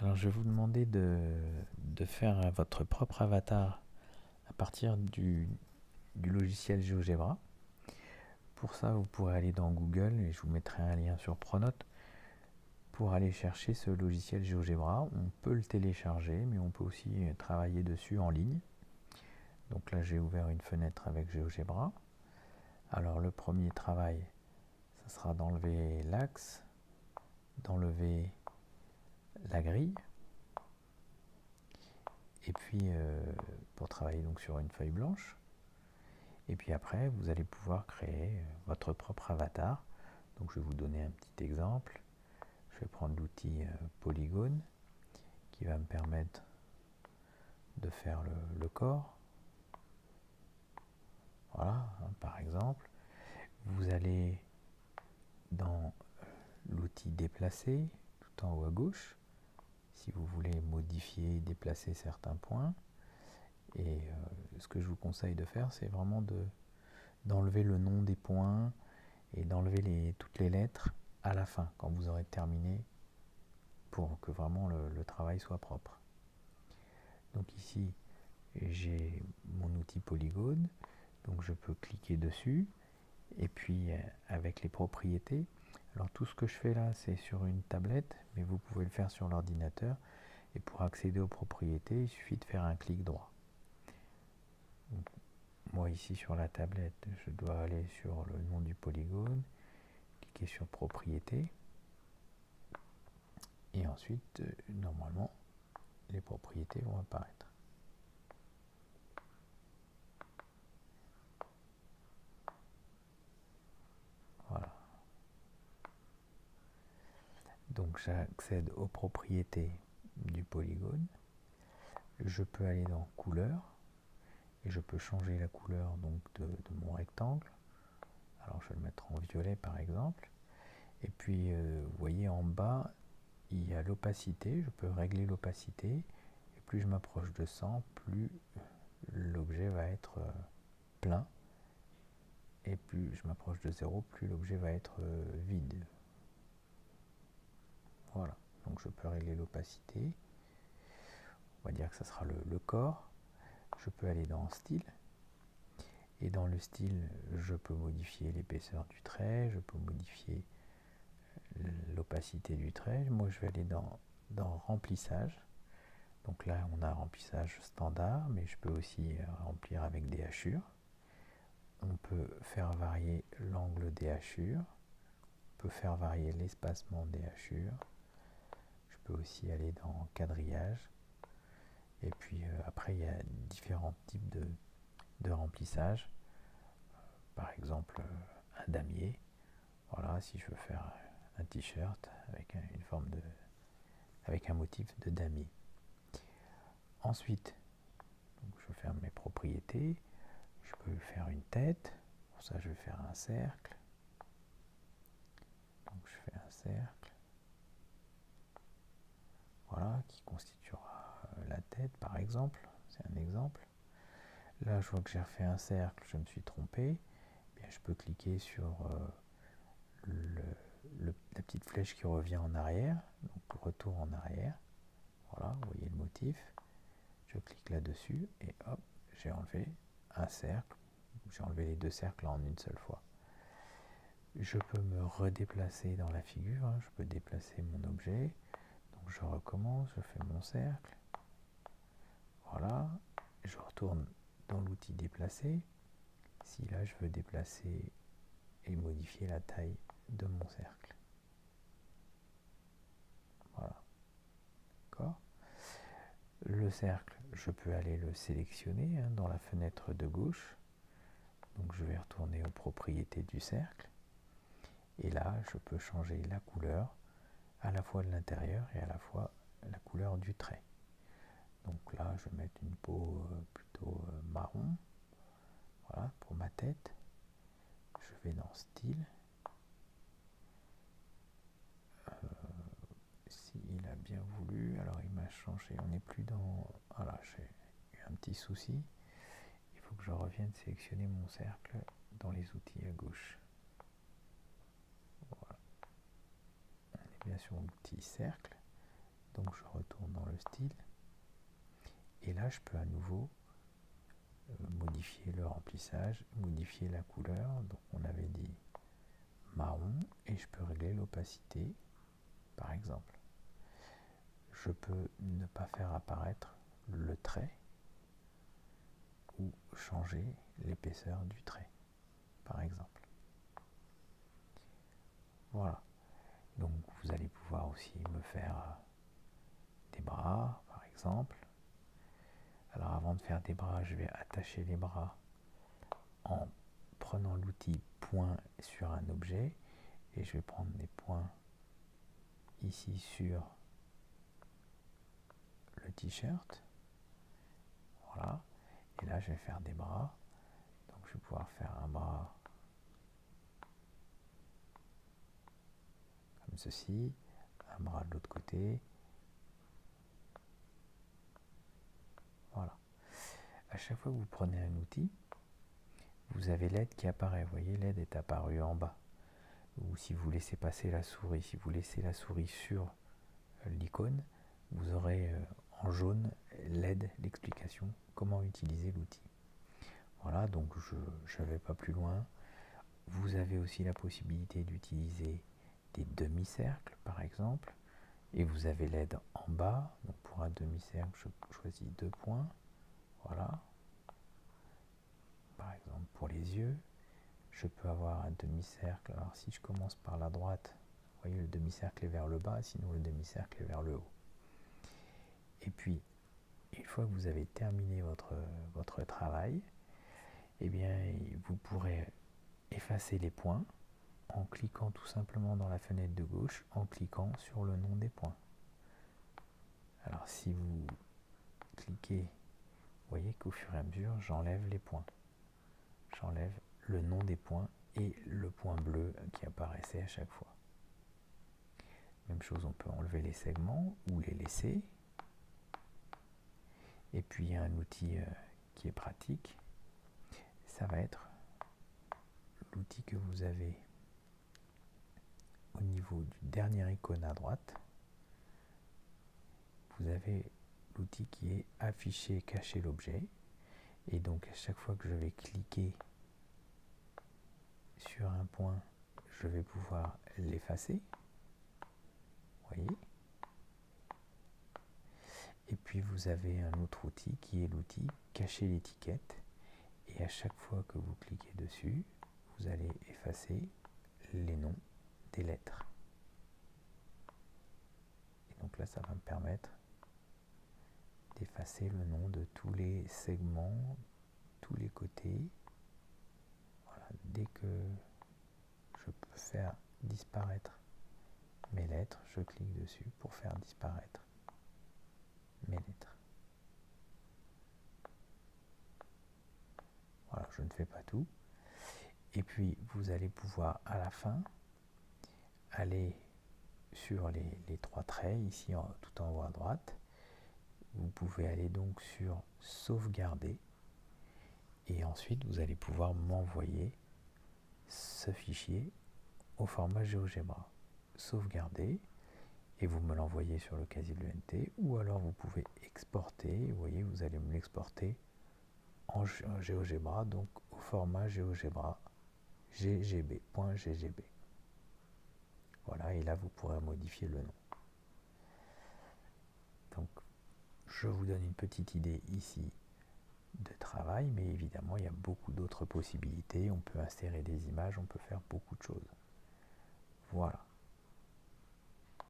Alors je vais vous demander de faire votre propre avatar à partir du logiciel GeoGebra. Pour ça, vous pourrez aller dans Google et je vous mettrai un lien sur Pronote pour aller chercher ce logiciel GeoGebra. On peut le télécharger, mais on peut aussi travailler dessus en ligne. Donc là, j'ai ouvert une fenêtre avec GeoGebra. Alors le premier travail, ça sera d'enlever l'axe, d'enlever la grille. Et puis pour travailler donc sur une feuille blanche. Et puis après, vous allez pouvoir créer votre propre avatar. Donc je vais vous donner un petit exemple. Je vais prendre l'outil Polygone qui va me permettre de faire le corps. Voilà, par exemple. Vous allez dans l'outil déplacer, tout en haut à gauche, si vous voulez modifier, déplacer certains points. Et ce que je vous conseille de faire, c'est vraiment d'enlever le nom des points et d'enlever toutes les lettres à la fin, quand vous aurez terminé, pour que vraiment le travail soit propre. Donc ici, j'ai mon outil Polygone, donc je peux cliquer dessus, et puis avec les propriétés, alors tout ce que je fais là, c'est sur une tablette, mais vous pouvez le faire sur l'ordinateur, et pour accéder aux propriétés, il suffit de faire un clic droit. Donc, moi ici sur la tablette, je dois aller sur le nom du polygone, cliquer sur propriétés, et ensuite, normalement, les propriétés vont apparaître. Voilà. Donc j'accède aux propriétés du polygone. Je peux aller dans couleur et je peux changer la couleur donc de mon rectangle. Alors je vais le mettre en violet par exemple. Et puis vous voyez en bas il y a l'opacité. Je peux régler l'opacité. Et plus je m'approche de 100, plus l'objet va être plein. Et plus je m'approche de 0, plus l'objet va être vide. Voilà, donc je peux régler l'opacité. On va dire que ça sera le corps. Je peux aller dans style. Et dans le style, je peux modifier l'épaisseur du trait, je peux modifier l'opacité du trait. Moi, je vais aller dans remplissage. Donc là, on a un remplissage standard, mais je peux aussi remplir avec des hachures. On peut faire varier l'angle des hachures. On peut faire varier l'espacement des hachures. Je peux aussi aller dans quadrillage. Et puis après, il y a différents types de remplissage. Par exemple, un damier. Voilà, si je veux faire un t-shirt avec une forme avec un motif de damier. Ensuite, donc je ferme mes propriétés. Je peux faire une tête. Pour ça, je vais faire un cercle. Donc je fais un cercle. Voilà, qui constituera la tête, par exemple. C'est un exemple. Là, je vois que j'ai refait un cercle, je me suis trompé. Bien, je peux cliquer sur la petite flèche qui revient en arrière, donc retour en arrière. Voilà, vous voyez le motif. Je clique là-dessus et hop, j'ai enlevé un cercle. J'ai enlevé les deux cercles en une seule fois. Je peux me redéplacer dans la figure, hein. Je peux déplacer mon objet. Donc je recommence, je fais mon cercle. Voilà, je retourne dans l'outil déplacer. Si là je veux déplacer et modifier la taille de mon cercle. Voilà. D'accord. Le cercle, je peux aller le sélectionner hein, dans la fenêtre de gauche. Donc je vais retourner aux propriétés du cercle. Et là, je peux changer la couleur à la fois de l'intérieur et à la fois la couleur du trait. Donc là, je vais mettre une peau plutôt marron. Voilà, pour ma tête. Je vais dans style. S'il a bien voulu, alors il m'a changé. On n'est plus dans... Voilà, j'ai eu un petit souci. Il faut que je revienne sélectionner mon cercle dans les outils à gauche. Voilà. On est bien sur l'outil cercle. Donc je retourne dans le style. Et là, je peux à nouveau modifier le remplissage, modifier la couleur. Donc on avait dit marron, et je peux régler l'opacité, par exemple. Je peux ne pas faire apparaître le trait ou changer l'épaisseur du trait, par exemple. Voilà. Donc vous allez pouvoir aussi me faire des bras, par exemple. Alors avant de faire des bras, je vais attacher les bras en prenant l'outil point sur un objet, et je vais prendre des points ici sur le t-shirt. Voilà. Et là, je vais faire des bras. Donc je vais pouvoir faire un bras comme ceci, un bras de l'autre côté. Voilà. À chaque fois que vous prenez un outil, vous avez l'aide qui apparaît. Vous voyez, l'aide est apparue en bas. Ou si vous laissez passer la souris, si vous laissez la souris sur l'icône, vous aurez en jaune l'aide, l'explication, comment utiliser l'outil. Voilà, donc je ne vais pas plus loin. Vous avez aussi la possibilité d'utiliser des demi-cercles, par exemple. Et vous avez l'aide en bas. Donc pour un demi-cercle, je choisis 2 points. Voilà. Par exemple, pour les yeux, je peux avoir un demi-cercle. Alors si je commence par la droite, vous voyez, le demi-cercle est vers le bas, sinon le demi-cercle est vers le haut. Et puis, une fois que vous avez terminé votre travail, eh bien, vous pourrez effacer les points en cliquant tout simplement dans la fenêtre de gauche, en cliquant sur le nom des points. Alors si vous cliquez, vous voyez qu'au fur et à mesure, j'enlève les points. J'enlève le nom des points et le point bleu qui apparaissait à chaque fois. Même chose, on peut enlever les segments ou les laisser. Et puis il y a un outil qui est pratique. Ça va être l'outil que vous avez au niveau du dernier icône à droite. Vous avez l'outil qui est afficher, cacher l'objet. Et donc à chaque fois que je vais cliquer sur un point, je vais pouvoir l'effacer. Vous voyez ? Et puis vous avez un autre outil qui est l'outil cacher l'étiquette. Et à chaque fois que vous cliquez dessus, vous allez effacer les noms des lettres. Et donc là, ça va me permettre d'effacer le nom de tous les segments, tous les côtés. Voilà, dès que je peux faire disparaître mes lettres, je clique dessus pour faire disparaître mes lettres. Voilà, je ne fais pas tout. Et puis, vous allez pouvoir, à la fin, aller sur les 3 traits, ici tout en haut à droite. Vous pouvez aller donc sur sauvegarder. Et ensuite, vous allez pouvoir m'envoyer ce fichier au format GeoGebra. Sauvegarder. Et vous me l'envoyez sur le casier de l'UNT. Ou alors, vous pouvez exporter. Vous voyez, vous allez me l'exporter en GeoGebra, donc au format GeoGebra ggb.ggb. Voilà, et là vous pourrez modifier le nom. Donc je vous donne une petite idée ici de travail, mais évidemment il y a beaucoup d'autres possibilités. On peut insérer des images, on peut faire beaucoup de choses. Voilà.